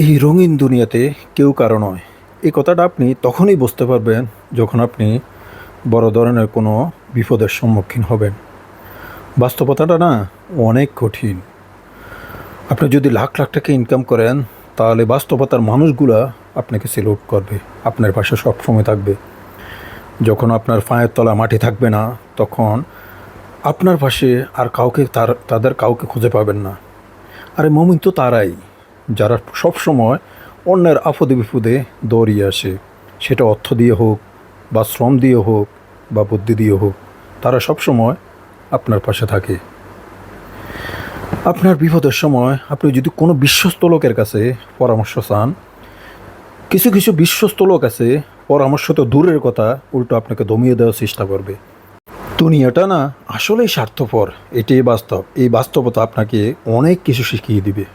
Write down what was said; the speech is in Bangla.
এই রঙিন দুনিয়াতে কেউ কারো নয়, এই কথাটা আপনি তখনই বুঝতে পারবেন যখন আপনি বড় ধরনের কোনো বিপদের সম্মুখীন হবেন। বাস্তবতাটা না অনেক কঠিন। আপনি যদি লাখ লাখ টাকা ইনকাম করেন, তাহলে বাস্তবতার মানুষগুলা আপনাকে সেলুট করবে, আপনার পাশে সবসময় থাকবে। যখন আপনার পায়ের তলা মাটি থাকবে না, তখন আপনার পাশে আর কাউকে তাদের কাউকে খুঁজে পাবেন না। আরে মুমিন তো তারাই যারা সবসময় অন্যের আপদে বিপদে দৌড়িয়ে আসে, সেটা অর্থ দিয়ে হোক বা শ্রম দিয়ে হোক বা বুদ্ধি দিয়ে হোক, তারা সবসময় আপনার পাশে থাকে। আপনার বিপদের সময় আপনি যদি কোনো বিশ্বস্ত লোকের কাছে পরামর্শ চান, কিছু কিছু বিশ্বস্ত লোক আছে পরামর্শ তো দূরের কথা, উল্টো আপনাকে দমিয়ে দেওয়ার চেষ্টা করবে। দুনিয়াটা না আসলেই স্বার্থপর, এটাই বাস্তব। এই বাস্তবতা আপনাকে অনেক কিছু শিখিয়ে দিবে।